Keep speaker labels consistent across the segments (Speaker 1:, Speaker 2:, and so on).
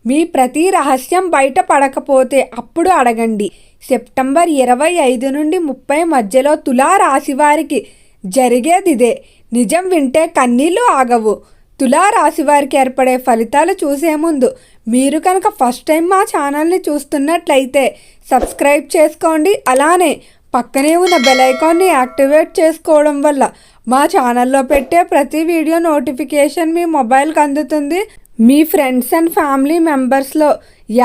Speaker 1: మీ ప్రతి రహస్యం బయట పడకపోతే అప్పుడు అడగండి. సెప్టెంబర్ 25 నుండి 30 మధ్యలో తులా రాశి వారికి జరిగేది ఇదే. నిజం వింటే కన్నీళ్లు ఆగవు. తులా రాశి వారికి ఏర్పడే ఫలితాలు చూసే ముందు మీరు కనుక ఫస్ట్ టైం మా ఛానల్ని చూస్తున్నట్లయితే సబ్స్క్రైబ్ చేసుకోండి. అలానే పక్కనే ఉన్న బెల్ ఐకాన్ని యాక్టివేట్ చేసుకోవడం వల్ల మా ఛానల్లో పెట్టే ప్రతి వీడియో నోటిఫికేషన్ మీ మొబైల్కి అందుతుంది. మీ ఫ్రెండ్స్ అండ్ ఫ్యామిలీ మెంబర్స్లో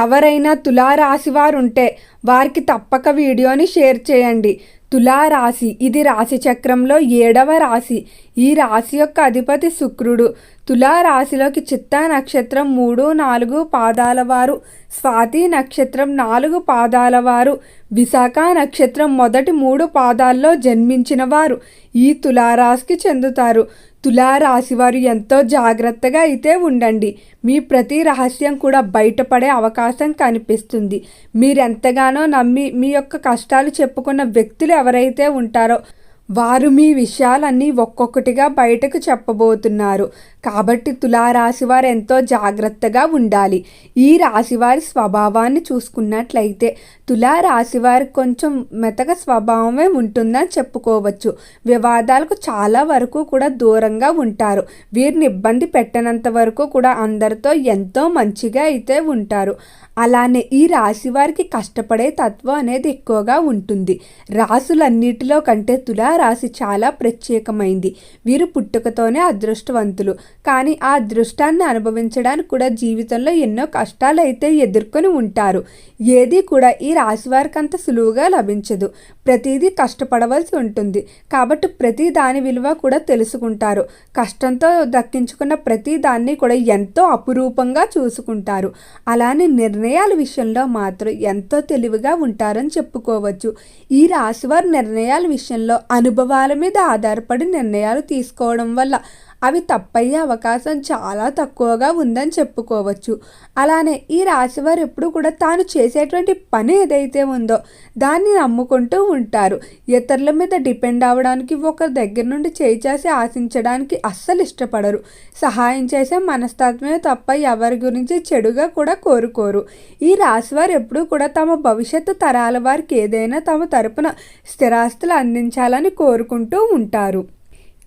Speaker 1: ఎవరైనా తులా రాశి వారు ఉంటే వారికి తప్పక వీడియోని షేర్ చేయండి. తులారాశి ఇది రాశి చక్రంలో 7వ రాశి. ఈ రాశి యొక్క అధిపతి శుక్రుడు. తులారాశిలోకి చిత్తా నక్షత్రం 3, 4 పాదాల వారు, స్వాతి నక్షత్రం 4 పాదాల వారు, విశాఖ నక్షత్రం మొదటి 3 పాదాల్లో జన్మించిన వారు ఈ తులారాశికి చెందుతారు. తులారాశి వారు ఎంతో జాగ్రత్తగా అయితే ఉండండి. మీ ప్రతి రహస్యం కూడా బయటపడే అవకాశం కనిపిస్తుంది. మీరెంతగానో నమ్మి మీ యొక్క కష్టాలు చెప్పుకున్న వ్యక్తులు ఎవరైతే ఉంటారో వారు మీ విషయాలన్నీ ఒక్కొక్కటిగా బయటకు చెప్పబోతున్నారు. కాబట్టి తులారాశి వారు ఎంతో జాగ్రత్తగా ఉండాలి. ఈ రాశివారి స్వభావాన్ని చూసుకున్నట్లయితే తులారాశి వారికి కొంచెం మెతక స్వభావమే ఉంటుందని చెప్పుకోవచ్చు. వివాదాలకు చాలా వరకు కూడా దూరంగా ఉంటారు. వీరిని ఇబ్బంది పెట్టినంత వరకు కూడా అందరితో ఎంతో మంచిగా అయితే ఉంటారు. అలానే ఈ రాశి వారికి కష్టపడే తత్వం అనేది ఎక్కువగా ఉంటుంది. రాశులన్నిటిలో కంటే తులారాశి చాలా ప్రత్యేకమైంది. వీరు పుట్టుకతోనే అదృష్టవంతులు. కానీ ఆ అదృష్టాన్ని అనుభవించడానికి కూడా జీవితంలో ఎన్నో కష్టాలు అయితే ఎదుర్కొని ఉంటారు. ఏది కూడా ఈ రాశి వారికి అంత సులువుగా లభించదు. ప్రతిదీ కష్టపడవలసి ఉంటుంది. కాబట్టి ప్రతి దాని విలువ కూడా తెలుసుకుంటారు. కష్టంతో దక్కించుకున్న ప్రతి దాన్ని కూడా ఎంతో అపురూపంగా చూసుకుంటారు. అలానే నిర్ణయాల విషయంలో మాత్రం ఎంతో తెలివిగా ఉంటారని చెప్పుకోవచ్చు. ఈ రాశివారి నిర్ణయాల విషయంలో అనుభవాల మీద ఆధారపడి నిర్ణయాలు తీసుకోవడం వల్ల అవి తప్పయ్యే అవకాశం చాలా తక్కువగా ఉందని చెప్పుకోవచ్చు. అలానే ఈ రాశివారు ఎప్పుడు కూడా తాను చేసేటువంటి పని ఏదైతే ఉందో దాన్ని నమ్ముకుంటూ ఉంటారు. ఇతరుల మీద డిపెండ్ అవ్వడానికి, ఒకరి దగ్గర నుండి చేసి ఆశించడానికి అస్సలు ఇష్టపడరు. సహాయం చేసే మనస్తత్వమే తప్ప ఎవరి గురించి చెడుగా కూడా కోరుకోరు. ఈ రాశివారు ఎప్పుడు కూడా తమ భవిష్యత్తు తరాల వారికి ఏదైనా తమ తరపున స్థిరాస్తులు అందించాలని కోరుకుంటూ ఉంటారు.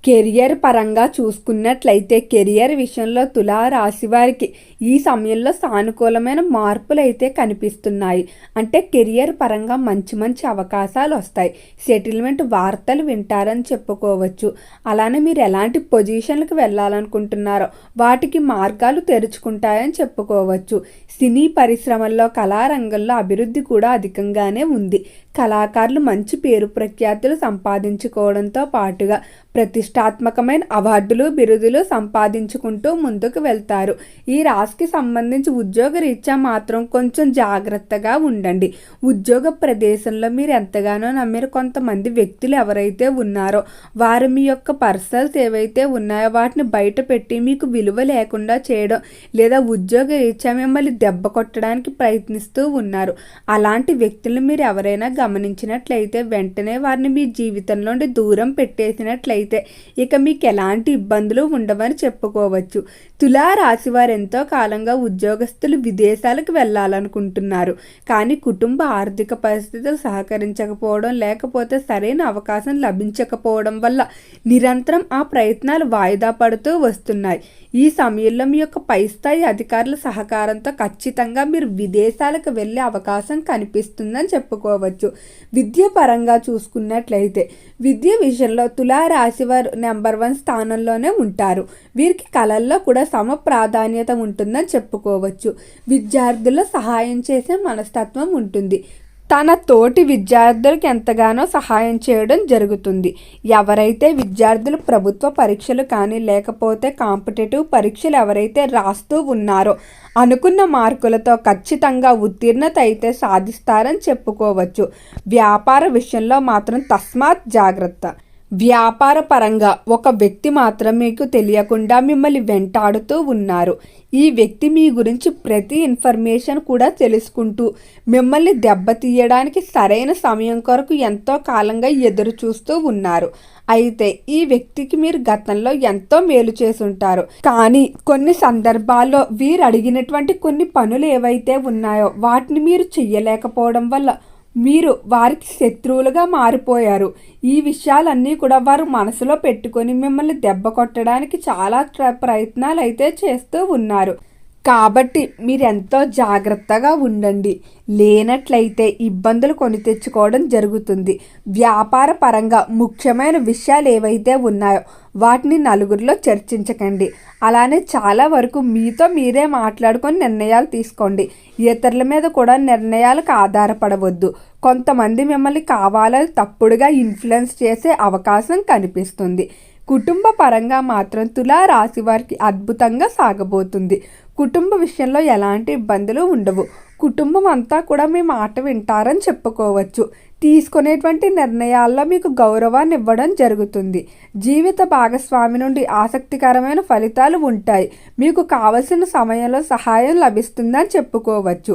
Speaker 1: కెరియర్ పరంగా చూసుకున్నట్లయితే కెరియర్ విషయంలో తులారాశి వారికి ఈ సమయంలో సానుకూలమైన మార్పులు అయితే కనిపిస్తున్నాయి. అంటే కెరియర్ పరంగా మంచి మంచి అవకాశాలు వస్తాయి. సెటిల్మెంట్ వార్తలు వింటారని చెప్పుకోవచ్చు. అలానే మీరు ఎలాంటి పొజిషన్లకు వెళ్ళాలనుకుంటున్నారో వాటికి మార్గాలు తెరుచుకుంటాయని చెప్పుకోవచ్చు. సినీ పరిశ్రమల్లో కళారంగంలో అభివృద్ధి కూడా అధికంగానే ఉంది. కళాకారులు మంచి పేరు ప్రఖ్యాతులు సంపాదించుకోవడంతో పాటుగా ప్రతిష్టాత్మకమైన అవార్డులు, బిరుదులు సంపాదించుకుంటూ ముందుకు వెళ్తారు. ఈ రాశికి సంబంధించి ఉద్యోగ రీత్యా మాత్రం కొంచెం జాగ్రత్తగా ఉండండి. ఉద్యోగ ప్రదేశంలో మీరు ఎంతగానో నమ్మిన కొంతమంది వ్యక్తులు ఎవరైతే ఉన్నారో వారు మీ యొక్క పర్సనల్స్ ఏవైతే ఉన్నాయో వాటిని బయట పెట్టి మీకు విలువ లేకుండా చేయడం, లేదా ఉద్యోగ రీత్యా మిమ్మల్ని దెబ్బ కొట్టడానికి ప్రయత్నిస్తూ ఉన్నారు. అలాంటి వ్యక్తులను మీరు ఎవరైనా గమనించినట్లయితే వెంటనే వారిని మీ జీవితం నుండి దూరం పెట్టేసినట్లయితే ఇక మీకు ఎలాంటి ఇబ్బందులు ఉండవని చెప్పుకోవచ్చు. తులారాశి వారు ఎంతో కాలంగా ఉద్యోగస్తులు విదేశాలకు వెళ్ళాలనుకుంటున్నారు. కానీ కుటుంబ ఆర్థిక పరిస్థితులు సహకరించకపోవడం, లేకపోతే సరైన అవకాశం లభించకపోవడం వల్ల నిరంతరం ఆ ప్రయత్నాలు వాయిదా పడుతూ వస్తున్నాయి. ఈ సమయంలో మీ యొక్క పై స్థాయి అధికారుల సహకారంతో ఖచ్చితంగా మీరు విదేశాలకు వెళ్ళే అవకాశం కనిపిస్తుందని చెప్పుకోవచ్చు. విద్య పరంగా చూసుకున్నట్లయితే విద్య విషయంలో తులారాశి వారు నెంబర్ 1 స్థానంలోనే ఉంటారు. వీరికి కళల్లో కూడా సమ ప్రాధాన్యత ఉంటుందని చెప్పుకోవచ్చు. విద్యార్థుల్లో సహాయం చేసే మనస్తత్వం ఉంటుంది. తన తోటి విద్యార్థులకు ఎంతగానో సహాయం చేయడం జరుగుతుంది. ఎవరైతే విద్యార్థులు ప్రభుత్వ పరీక్షలు కానీ లేకపోతే కాంపిటేటివ్ పరీక్షలు ఎవరైతే రాస్తూ ఉన్నారో అనుకున్న మార్కులతో ఖచ్చితంగా ఉత్తీర్ణత అయితే సాధిస్తారని చెప్పుకోవచ్చు. వ్యాపార విషయంలో మాత్రం తస్మాత్ జాగ్రత్త. వ్యాపార పరంగా ఒక వ్యక్తి మాత్రం మీకు తెలియకుండా మిమ్మల్ని వెంటాడుతూ ఉన్నారు. ఈ వ్యక్తి మీ గురించి ప్రతి ఇన్ఫర్మేషన్ కూడా తెలుసుకుంటూ మిమ్మల్ని దెబ్బతీయడానికి సరైన సమయం కొరకు ఎంతో కాలంగా ఎదురు చూస్తూ ఉన్నారు. అయితే ఈ వ్యక్తికి మీరు గతంలో ఎంతో మేలు చేసుంటారు. కానీ కొన్ని సందర్భాల్లో వీరు అడిగినటువంటి కొన్ని పనులు ఏవైతే ఉన్నాయో వాటిని మీరు చెయ్యలేకపోవడం వల్ల మీరు వారికి శత్రువులుగా మారిపోయారు. ఈ విషయాలన్నీ కూడా వారు మనసులో పెట్టుకొని మిమ్మల్ని దెబ్బ కొట్టడానికి చాలా ప్రయత్నాలు అయితే చేస్తూ ఉన్నారు. కాబట్టి మీరెంతో జాగ్రత్తగా ఉండండి. లేనట్లయితే ఇబ్బందులు కొని తెచ్చుకోవడం జరుగుతుంది. వ్యాపార పరంగా ముఖ్యమైన విషయాలు ఏవైతే ఉన్నాయో వాటిని నలుగురిలో చర్చించకండి. అలానే చాలా వరకు మీతో మీరే మాట్లాడుకొని నిర్ణయాలు తీసుకోండి. ఇతరుల మీద కూడా నిర్ణయాలకు ఆధారపడవద్దు. కొంతమంది మిమ్మల్ని కావాలని తప్పుడుగా ఇన్ఫ్లుయెన్స్ చేసే అవకాశం కనిపిస్తుంది. కుటుంబ పరంగా మాత్రం తులా రాశి వారికి అద్భుతంగా సాగబోతుంది. కుటుంబ విషయంలో ఎలాంటి ఇబ్బందులు ఉండవు. కుటుంబం అంతా కూడా మీ మాట వింటారని చెప్పుకోవచ్చు. తీసుకునేటువంటి నిర్ణయాల్లో మీకు గౌరవాన్ని ఇవ్వడం జరుగుతుంది. జీవిత భాగస్వామి నుండి ఆసక్తికరమైన ఫలితాలు ఉంటాయి. మీకు కావలసిన సమయంలో సహాయం లభిస్తుందని చెప్పుకోవచ్చు.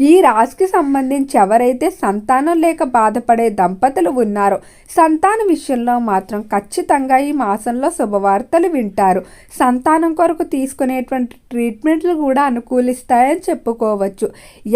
Speaker 1: ఈ రాశికి సంబంధించి ఎవరైతే సంతానం లేక బాధపడే దంపతులు ఉన్నారో సంతాన విషయంలో మాత్రం ఖచ్చితంగా ఈ మాసంలో శుభవార్తలు వింటారు. సంతానం కొరకు తీసుకునేటువంటి ట్రీట్మెంట్లు కూడా అనుకూలిస్తాయని చెప్పుకోవచ్చు.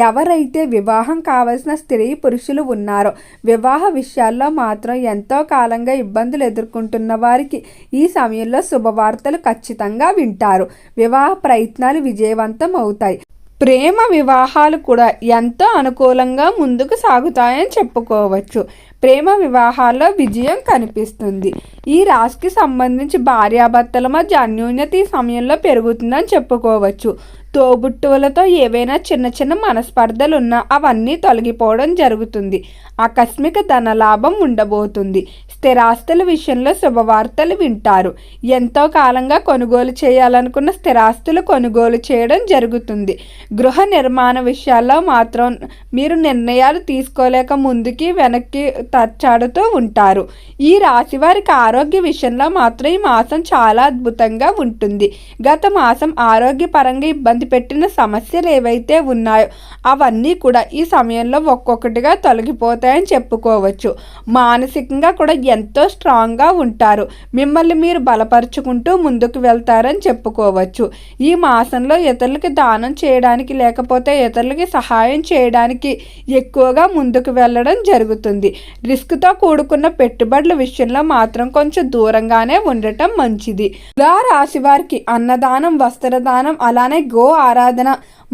Speaker 1: ఎవరైతే వివాహం కావలసిన స్త్రీ పురుషులు ఉన్నారో వివాహ విషయాల్లో మాత్రం ఎంతో కాలంగా ఇబ్బందులు ఎదుర్కొంటున్న వారికి ఈ సమయంలో శుభవార్తలు ఖచ్చితంగా వింటారు. వివాహ ప్రయత్నాలు విజయవంతం అవుతాయి. ప్రేమ వివాహాలు కూడా ఎంతో అనుకూలంగా ముందుకు సాగుతాయని చెప్పుకోవచ్చు. ప్రేమ వివాహాల్లో విజయం కనిపిస్తుంది. ఈ రాశికి సంబంధించి భార్యాభర్తల మధ్య అన్యోన్యత ఈ సమయంలో పెరుగుతుందని చెప్పుకోవచ్చు. తోబుట్టువులతో ఏవైనా చిన్న చిన్న మనస్పర్ధలు ఉన్నా అవన్నీ తొలగిపోవడం జరుగుతుంది. ఆకస్మిక ధనలాభం ఉండబోతుంది. స్థిరాస్తుల విషయంలో శుభవార్తలు వింటారు. ఎంతో కాలంగా కొనుగోలు చేయాలనుకున్న స్థిరాస్తులు కొనుగోలు చేయడం జరుగుతుంది. గృహ నిర్మాణ విషయాల్లో మాత్రం మీరు నిర్ణయాలు తీసుకోలేక ముందుకి వెనక్కి తచ్చాడుతూ ఉంటారు. ఈ రాశి వారికి ఆరోగ్య విషయంలో మాత్రం ఈ మాసం చాలా అద్భుతంగా ఉంటుంది. గత మాసం ఆరోగ్యపరంగా ఇబ్బంది పెట్టిన సమస్యలు ఏవైతే ఉన్నాయో అవన్నీ కూడా ఈ సమయంలో ఒక్కొక్కటిగా తొలగిపోతాయని చెప్పుకోవచ్చు. మానసికంగా కూడా ఎంతో స్ట్రాంగ్గా ఉంటారు. మిమ్మల్ని మీరు బలపరుచుకుంటూ ముందుకు వెళ్తారని చెప్పుకోవచ్చు. ఈ మాసంలో ఇతరులకి దానం చేయడానికి లేకపోతే ఇతరులకి సహాయం చేయడానికి ఎక్కువగా ముందుకు వెళ్ళడం జరుగుతుంది. రిస్క్తో కూడుకున్న పెట్టుబడుల విషయంలో మాత్రం కొంచెం దూరంగానే ఉండటం మంచిది. తులా రాశి వారికి అన్నదానం, వస్త్రదానం, అలానే గో ఆరాధన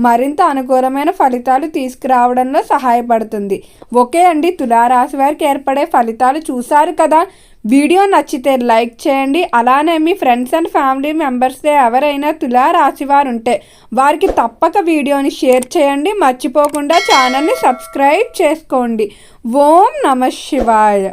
Speaker 1: మరింత అనుకూలమైన ఫలితాలు తీసుకురావడంలో సహాయపడుతుంది. ఓకే అండి, తులారాశి వారికి ఏర్పడే ఫలితాలు చూశారు కదా. వీడియో నచ్చితే లైక్ చేయండి. అలానే మీ ఫ్రెండ్స్ అండ్ ఫ్యామిలీ మెంబర్స్ ఎవరైనా తులారాశి వారు ఉంటే వారికి తప్పక వీడియోని షేర్ చేయండి. మర్చిపోకుండా ఛానల్ని సబ్స్క్రైబ్ చేసుకోండి. ఓం నమః శివాయ.